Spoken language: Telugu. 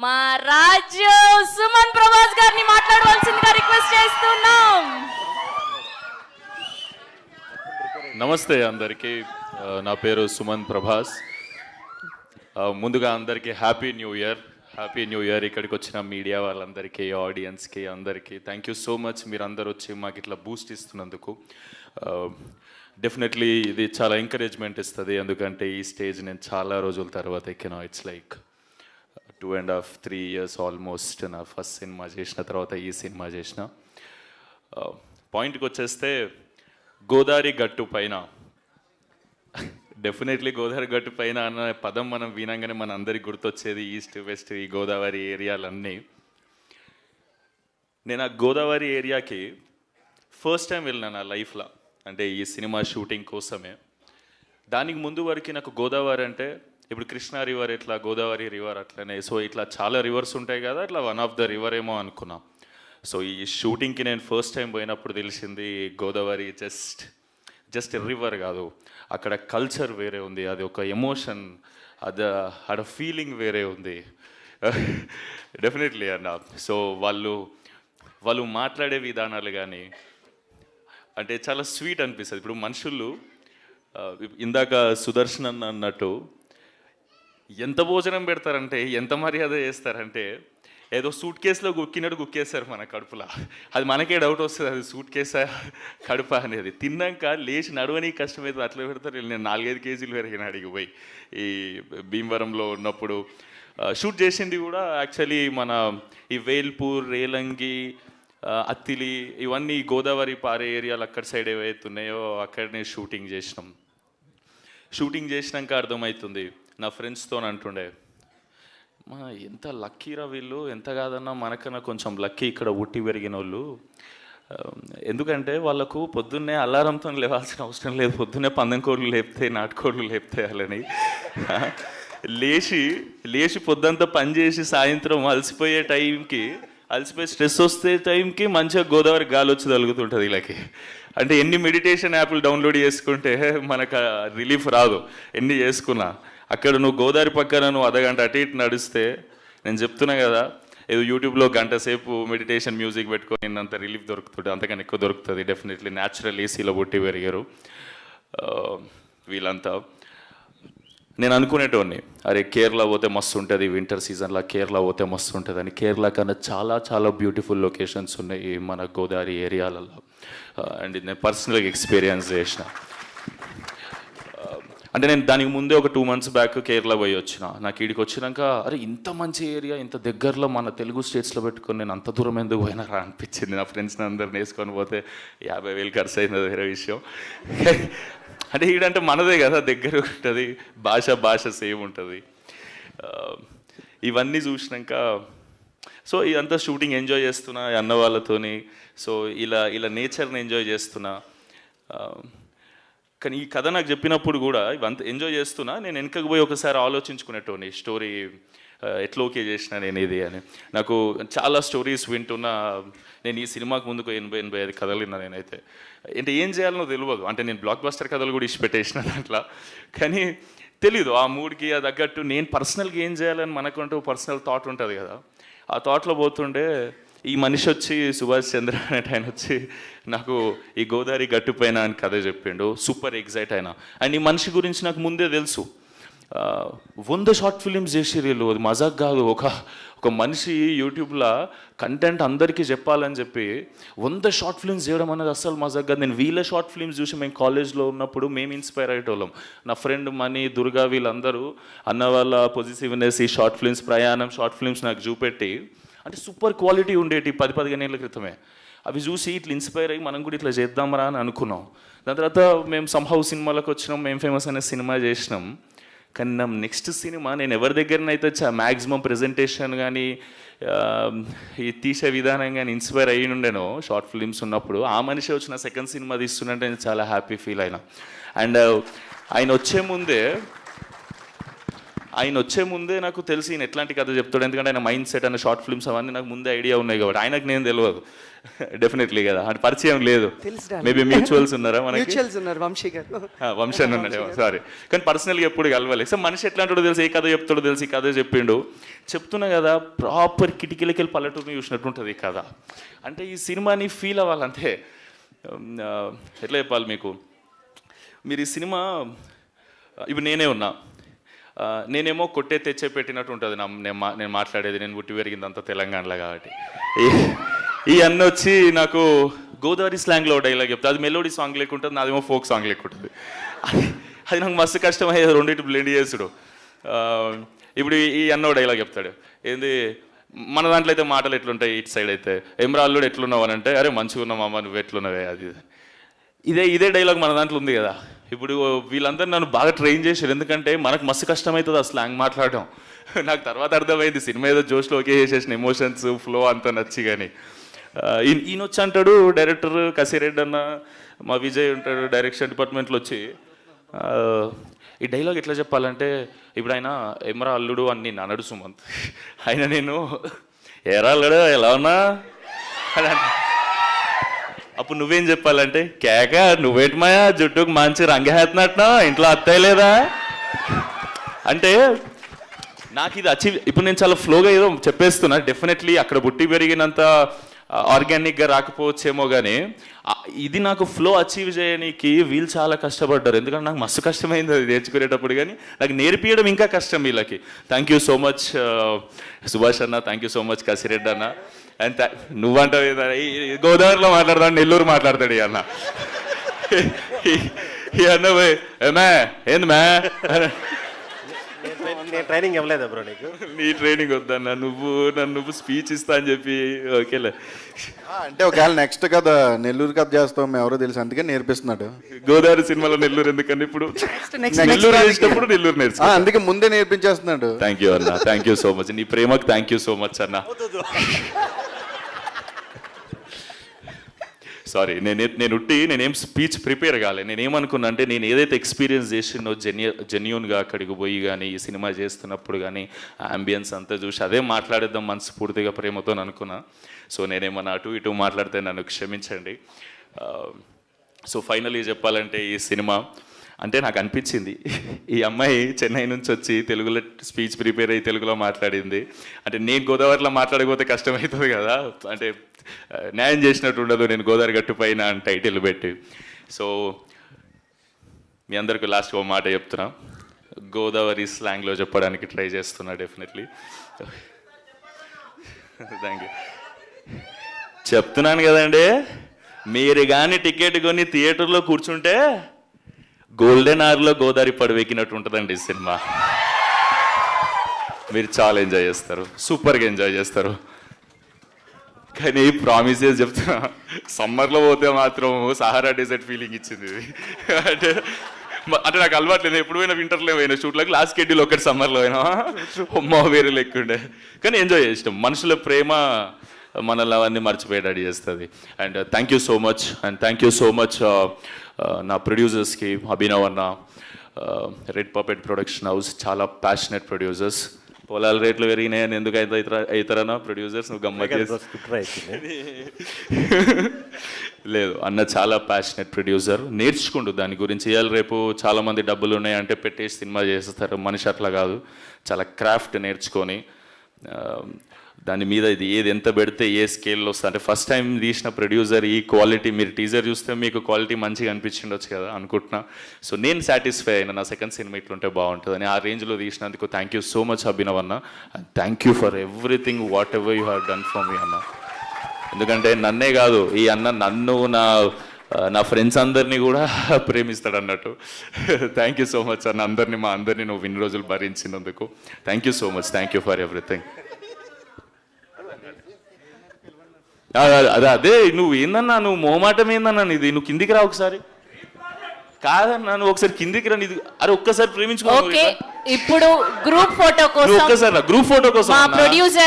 మా రాజు సుమన్ ప్రభాస్ గారిని మాట్లాడవలసిందిగా రిక్వెస్ట్ చేస్తున్నాం. నమస్తే అందరికీ, నా పేరు సుమన్ ప్రభాస్. ముందుగా అందరికీ హ్యాపీ న్యూ ఇయర్. ఇక్కడికి వచ్చిన మీడియా వాళ్ళందరికీ, ఆడియన్స్కి అందరికీ థ్యాంక్ యూ సో మచ్. మీరు అందరు వచ్చి మాకు ఇట్లా బూస్ట్ ఇస్తున్నందుకు డెఫినెట్లీ ఇది చాలా ఎంకరేజ్మెంట్ ఇస్తుంది. ఎందుకంటే ఈ స్టేజ్ నేను చాలా రోజుల తర్వాత ఎక్కినా. It's like 2.5-3 years almost. నా ఫస్ట్ సినిమా చేసిన తర్వాత ఈ సినిమా చేసిన. పాయింట్కి వచ్చేస్తే గోదావరి గట్టు పైన, డెఫినెట్లీ గోదావరి గట్టు పైన అన్న పదం మనం వినంగానే మన అందరికి గుర్తొచ్చేది ఈస్ట్ వెస్ట్, ఈ గోదావరి ఏరియాలన్నీ. నేను ఆ గోదావరి ఏరియాకి ఫస్ట్ టైం వెళ్ళినా నా లైఫ్లో, అంటే ఈ సినిమా షూటింగ్ కోసమే. దానికి ముందు వరకు నాకు గోదావరి అంటే ఇప్పుడు కృష్ణా రివర్ ఎట్లా, గోదావరి రివర్ అట్లనే, సో ఇట్లా చాలా రివర్స్ ఉంటాయి కదా, అట్లా వన్ ఆఫ్ ద రివర్ ఏమో అనుకున్నా. సో ఈ షూటింగ్కి నేను ఫస్ట్ టైం పోయినప్పుడు తెలిసింది గోదావరి జస్ట్ రివర్ కాదు, అక్కడ కల్చర్ వేరే ఉంది, అది ఒక ఎమోషన్, ఆడ ఫీలింగ్ వేరే ఉంది. డెఫినెట్లీ అన్న. సో వాళ్ళు మాట్లాడే విధానాలు కానీ అంటే చాలా స్వీట్ అనిపిస్తుంది. ఇప్పుడు మనుషులు ఇందాక సుదర్శన్ అన్నట్టు ఎంత భోజనం పెడతారంటే, ఎంత మర్యాద చేస్తారంటే, ఏదో సూట్ కేసులో గుక్కినట్టు గుక్కేస్తారు మన కడుపులో. అది మనకే డౌట్ వస్తుంది, అది సూట్ కేసా కడుప అనేది. తిన్నాక లేచి నడవని కష్టమైతే అట్లా పెడతారు. నేను 4-5 కేజీలు పెరిగిన అడిగి పోయి ఈ భీమవరంలో ఉన్నప్పుడు షూట్ చేసింది కూడా. యాక్చువల్లీ మన ఈ వేల్పూర్, రేలంగి, అత్తిలి ఇవన్నీ గోదావరి పారే ఏరియాలు అక్కడ సైడ్ ఏవైతే ఉన్నాయో అక్కడనే షూటింగ్ చేసినాక అర్థమవుతుంది. నా ఫ్రెండ్స్తో అంటుండే, మా ఎంత లక్కీరా వీళ్ళు, ఎంత కాదన్నా మనకన్నా కొంచెం లక్కీ ఇక్కడ ఉట్టి పెరిగిన వాళ్ళు. ఎందుకంటే వాళ్ళకు పొద్దున్నే అలారంతో లేవాల్సిన అవసరం లేదు, పొద్దున్నే పందెంకోళ్ళు లేపుతాయి, నాటుకోళ్ళు లేపుతాయి. వాళ్ళని లేచి పొద్దంతా పనిచేసి సాయంత్రం అలసిపోయి స్ట్రెస్ వస్తే టైంకి మంచిగా గోదావరి గాలి వచ్చి తగులుతుంటుంది వీళ్ళకి. అంటే ఎన్ని మెడిటేషన్ యాప్లు డౌన్లోడ్ చేసుకుంటే మనకు రిలీఫ్ రాదు, ఎన్ని చేసుకున్నా. అక్కడ నువ్వు గోదావరి పక్కన నువ్వు అర్ధగంట అటు ఇటు నడిస్తే, నేను చెప్తున్నా కదా, ఏదో యూట్యూబ్లో గంట సేపు మెడిటేషన్ మ్యూజిక్ పెట్టుకొని అంత రిలీఫ్ దొరుకుతుంది, అంతకన్నా ఎక్కువ దొరుకుతుంది. డెఫినెట్లీ న్యాచురల్ ఏసీలో పుట్టి పెరిగారు వీళ్ళంతా. నేను అనుకునేటోడిని, అరే కేరళ పోతే మస్తు ఉంటుంది, వింటర్ సీజన్లో కేరళ పోతే మస్తు ఉంటుంది అని. కేరళ కన్నా చాలా చాలా బ్యూటిఫుల్ లొకేషన్స్ ఉన్నాయి మన గోదావరి ఏరియాలలో. అండ్ నేను పర్సనల్గా ఎక్స్పీరియన్స్ చేసిన. అంటే నేను దానికి ముందే ఒక 2 months బ్యాక్ కేరళ పోయి వచ్చిన. నాకు ఈడికి వచ్చినాక అరే ఇంత మంచి ఏరియా, ఇంత దగ్గరలో మన తెలుగు స్టేట్స్లో పెట్టుకొని నేను అంత దూరం ఎందుకు పోయినారా అనిపించింది. నా ఫ్రెండ్స్ని అందరిని వేసుకొని పోతే 50,000 ఖర్చు అయింది, వేరే విషయం. అంటే ఈడంటే మనదే కదా, దగ్గర ఉంటుంది, భాష సేమ్ ఉంటుంది. ఇవన్నీ చూసినాక సో ఇదంతా షూటింగ్ ఎంజాయ్ చేస్తున్నా అన్న వాళ్ళతోని. సో ఇలా నేచర్ని ఎంజాయ్ చేస్తున్నా. కానీ ఈ కథ నాకు చెప్పినప్పుడు కూడా ఇవంతా ఎంజాయ్ చేస్తున్నా. నేను వెనకకు పోయి ఒకసారి ఆలోచించుకునేటోని, స్టోరీ ఎట్లా ఓకే చేసిన నేను ఇది అని. నాకు చాలా స్టోరీస్ వింటున్నా. నేను ఈ సినిమాకు ముందుకు 80-85 కథలు విన్నా నేనైతే. అంటే ఏం చేయాలనో తెలియదు. అంటే నేను బ్లాక్ బస్టర్ కథలు కూడా ఇచ్చిపెట్టేసిన దాంట్లో. కానీ తెలీదు ఆ మూడ్కి అది తగ్గట్టు నేను పర్సనల్గా ఏం చేయాలని మనకంటూ పర్సనల్ థాట్ ఉంటుంది కదా. ఆ థాట్లో పోతుండే ఈ మనిషి వచ్చి సుభాష్ చంద్ర అనే ఆయన వచ్చి నాకు ఈ గోదావరి గట్టుపైన అని కథ చెప్పిండు. సూపర్ ఎగ్జైట్ అయినా. అండ్ ఈ మనిషి గురించి నాకు ముందే తెలుసు. 100 షార్ట్ ఫిలిమ్స్ చేసిర్రు వీళ్ళు, అది మజాక్ కాదు. ఒక మనిషి యూట్యూబ్లో కంటెంట్ అందరికీ చెప్పాలని చెప్పి 100 షార్ట్ ఫిలిమ్స్ చేయడం అనేది అస్సలు మజాక్ కాదు. నేను వీళ్ళ షార్ట్ ఫిలిమ్స్ చూసి మేము కాలేజ్లో ఉన్నప్పుడు మేము ఇన్స్పైర్ అయ్యేటోళ్ళం. నా ఫ్రెండ్ మనీ, దుర్గా వీళ్ళందరూ అన్న వాళ్ళ పొజిటివ్నెస్, ఈ షార్ట్ ఫిలిమ్స్ ప్రయాణం షార్ట్ ఫిలిమ్స్ నాకు చూపెట్టి, అంటే సూపర్ క్వాలిటీ ఉండేటి 10-15 ఏళ్ళ క్రితమే. అవి చూసి ఇట్లా ఇన్స్పైర్ అయ్యి మనం కూడా ఇట్లా చేద్దామరా అని అనుకున్నాం. దాని తర్వాత మేము సంహౌ సినిమాలకు వచ్చినాం, మేము ఫేమస్ అనే సినిమా చేసినాం. కానీ నా నెక్స్ట్ సినిమా నేను ఎవరి దగ్గరనైతే మ్యాక్సిమం ప్రెజెంటేషన్ కానీ ఈ తీసే విధానం కానీ ఇన్స్పైర్ అయ్యి ఉండేనో షార్ట్ ఫిలిమ్స్ ఉన్నప్పుడు, ఆ మనిషి వచ్చిన సెకండ్ సినిమా తీస్తున్నట్టే నేను చాలా హ్యాపీ ఫీల్ అయినా. అండ్ ఆయన వచ్చే ముందే ఆయన వచ్చే ముందే నాకు తెలిసి ఈయన ఎట్లాంటి కథ చెప్తాడు, ఎందుకంటే ఆయన మైండ్ సెట్ అనే షార్ట్ ఫిల్మ్స్ అవన్నీ నాకు ముందే ఐడియా ఉన్నాయి కాబట్టి. ఆయనకు నేను తెలియదు డెఫినెట్లీ కదా, అంటే పరిచయం లేదు. మేబీ మ్యూచువల్స్ ఉన్నారా మనకి? వంశీ అని ఉన్నాడు, సారీ. కానీ పర్సనల్గా ఎప్పుడు కలవాలి. సో మనిషి ఎట్లాంటాడో తెలిసి, ఏ కథ చెప్తాడో తెలిసి ఈ కథ చెప్పిండు. చెప్తున్నా కదా, ప్రాపర్ కిటికీలకి వెళ్ళి పల్లెటూరుని చూసినట్టు ఉంటుంది ఈ కథ. అంటే ఈ సినిమాని ఫీల్ అవ్వాలంటే ఎట్లా చెప్పాలి మీకు, మీరు ఈ సినిమా ఇప్పుడు నేనే ఉన్నా, నేనేమో కొట్టే తెచ్చే పెట్టినట్టు ఉంటుంది నేను మాట్లాడేది. నేను పుట్టి పెరిగిందంతా తెలంగాణలో కాబట్టి. ఈ అన్న వచ్చి నాకు గోదావరి స్లాంగ్లో డైలాగ్ చెప్తా, అది మెలోడీ సాంగ్ లేకుంటుంది, నాదేమో ఫోక్ సాంగ్ లేకుంటుంది. అది నాకు మస్తు కష్టమయ్యేది రెండింటి బ్లెండ్ చేసుడు. ఇప్పుడు ఈ అన్న డైలాగ్ చెప్తాడు, ఏంది మన దాంట్లో అయితే మాటలు ఎట్లుంటాయి, ఇటు సైడ్ అయితే ఎమ్రా అల్లుడు ఎట్లున్నావు అని అంటే, అరే మంచిగా ఉన్నామమ్మ నువ్వు ఎట్లున్నావే, అది ఇదే డైలాగ్ మన దాంట్లో ఉంది కదా. ఇప్పుడు వీళ్ళందరూ నన్ను బాగా ట్రైన్ చేశారు, ఎందుకంటే మనకు మస్తు కష్టమవుతుంది ఆ స్లాంగ్ మాట్లాడడం. నాకు తర్వాత అర్థమైంది, సినిమా ఏదో జోష్లో ఓకే చేసేసిన, ఎమోషన్స్ ఫ్లో అంతా నచ్చి. కానీ ఈయన వచ్చి అంటాడు, డైరెక్టర్ కసిరెడ్డి అన్న, మా విజయ్ ఉంటాడు డైరెక్షన్ డిపార్ట్మెంట్లో వచ్చి, ఈ డైలాగ్ ఎట్లా చెప్పాలంటే, ఇప్పుడు ఆయన ఎమ్రా అల్లుడు అని నేను అన్నాడు సుమంత్, ఆయన నేను ఎరా అల్లుడు ఎలా ఉన్నా అని. అప్పుడు నువ్వేం చెప్పాలంటే, కేక నువ్వేటి మాయా జుట్టుకు మంచి రంగేస్తున్నట్టు ఇంట్లో అత్తయ్య లేదా అంటే, నాకు ఇది అచీవ్. ఇప్పుడు నేను చాలా ఫ్లోగా ఏదో చెప్పేస్తున్నా, డెఫినెట్లీ అక్కడ పుట్టి పెరిగినంత ఆర్గానిక్గా రాకపోవచ్చేమో, కానీ ఇది నాకు ఫ్లో అచీవ్ చేయడానికి వీళ్ళు చాలా కష్టపడ్డారు. ఎందుకంటే నాకు మస్తు కష్టమైంది అది నేర్చుకునేటప్పుడు, కానీ నాకు నేర్పించడం ఇంకా కష్టం వీళ్ళకి. Thank you so much Subhash అన్న, thank you so much Kasireddy అన్న. అండ్ నువ్వంటావు గోదావరిలో మాట్లాడతాడు, నెల్లూరు మాట్లాడతాడు ఈ అన్న. ఈ అన్న పోయి ఏమే ఏంది మే, ట్రైనింగ్ ఇవ్వలేదా బ్రో నీకు? నీ ట్రైనింగ్ వద్దన్న, నువ్వు స్పీచ్ ఇస్తా అని చెప్పి ఓకేలే. అంటే ఒకవేళ నెక్స్ట్ కథ నెల్లూరు కథ చేస్తాం మేము ఎవరో తెలుసు, అందుకే నేర్పిస్తున్నాడు. గోదావరి సినిమాలో నెల్లూరు ఎందుకని, ఇప్పుడు నెల్లూరు చేసినప్పుడు నెల్లూరు నేర్చు, అందుకే ముందే నేర్పించేస్తున్నాడు. థ్యాంక్ యూ అన్న, థ్యాంక్ యూ సో మచ్. నీ ప్రేమకు థ్యాంక్ యూ సో మచ్ అన్న. సారీ, నేనేం స్పీచ్ ప్రిపేర్ కాలే. నేనేమనుకున్నా అంటే, నేను ఏదైతే ఎక్స్పీరియన్స్ చేసినో జెన్యూన్గా అక్కడికి పోయి కానీ ఈ సినిమా చేస్తున్నప్పుడు కానీ అంబియన్స్ అంతా చూసి అదే మాట్లాడేద్దాం మనస్ఫూర్తిగా ప్రేమతో అనుకున్నా. సో నేనేమన్నా అటు ఇటు మాట్లాడితే నన్ను క్షమించండి. సో ఫైనలీ చెప్పాలంటే, ఈ సినిమా అంటే నాకు అనిపించింది, ఈ అమ్మాయి చెన్నై నుంచి వచ్చి తెలుగులో స్పీచ్ ప్రిపేర్ అయ్యి తెలుగులో మాట్లాడింది. అంటే నేను గోదావరిలో మాట్లాడకపోతే కష్టమవుతుంది కదా, అంటే న్యాయం చేసినట్టు ఉండదు నేను గోదావరి గట్టు పైన అని టైటిల్ పెట్టి. సో మీ అందరికీ లాస్ట్ ఒక మాట చెప్తున్నా, గోదావరి స్లాంగ్లో చెప్పడానికి ట్రై చేస్తున్నా డెఫినెట్లీ. Thank you. చెప్తున్నాను కదండి, మీరు కానీ టికెట్ కొని థియేటర్లో కూర్చుంటే గోల్డెన్ అవర్లో గోదావరి పడవెక్కినట్టు ఉంటుందండి ఈ సినిమా. మీరు చాలా ఎంజాయ్ చేస్తారు, సూపర్గా ఎంజాయ్ చేస్తారు. కానీ ప్రామిసెస్ చెప్తున్నా, సమ్మర్లో పోతే మాత్రం సహారా డెజర్ట్ ఫీలింగ్ ఇచ్చింది ఇది. అంటే నాకు అలవాటు లేదు, ఎప్పుడు పోయినా వింటర్లో పోయినా షూట్లకు, లాస్ట్ షెడ్యూల్ ఒకటి సమ్మర్లో అయినా అమ్మ వేరే లెక్కుండే. కానీ ఎంజాయ్ చేస్తాం, మనుషుల ప్రేమ మనల్ని అవన్నీ మర్చిపోయేటట్టు చేస్తుంది. And thank you so much, and thank you so much నా ప్రొడ్యూసర్స్కి, అభినవ్ అన్న, రెడ్ పపెట్ ప్రొడక్షన్ హౌస్, చాలా ప్యాషనెట్ ప్రొడ్యూసర్స్. పొలాల రేట్లు పెరిగినాయని ఎందుకు అవుతారన్నా ప్రొడ్యూసర్స్, నువ్వు గమ్మత్ లేదు అన్న, చాలా ప్యాషనెట్ ప్రొడ్యూసర్, నేర్చుకుంటూ దాని గురించి. ఇవాళ రేపు చాలామంది డబ్బులు ఉన్నాయంటే పెట్టేసి సినిమా చేస్తారు, మనిషి అట్లా కాదు, చాలా క్రాఫ్ట్ నేర్చుకొని దాని మీద ఇది ఏది ఎంత పెడితే ఏ స్కేల్లో వస్తుంది. అంటే ఫస్ట్ టైం తీసిన ప్రొడ్యూసర్ ఈ క్వాలిటీ, మీరు టీజర్ చూస్తే మీకు క్వాలిటీ మంచిగా అనిపించిండొచ్చు కదా అనుకుంటున్నా. సో నేను సాటిస్ఫై అయినా, నా సెకండ్ సినిమా ఇట్లుంటే బాగుంటుందని. ఆ రేంజ్లో తీసినందుకు thank you so much Abhinav అన్న, and thank you for everything whatever you have done for me అన్న. ఎందుకంటే నన్నే కాదు, ఈ అన్న నన్ను, నా ఫ్రెండ్స్ అందరినీ కూడా ప్రేమిస్తాడు అన్నట్టు. థ్యాంక్ యూ సో మచ్ అన్న, మా అందరినీ నువ్వు ఇన్ని రోజులు భరించినందుకు thank you so much. Thank you for everything. అదే నువ్వు ఏందన్నా, నువ్వు మోమాటం ఏందన్నా ఇది, నువ్వు కిందికి రా ఒకసారి. కాదన్నా నువ్వు ఒకసారి కిందికి రా, ఇది అరే ఒక్కసారి ప్రేమించుకో. ఇప్పుడు గ్రూప్ ఫోటో కోసం, ఒక్కసారి గ్రూప్ ఫోటో కోసం ప్రొడ్యూసర్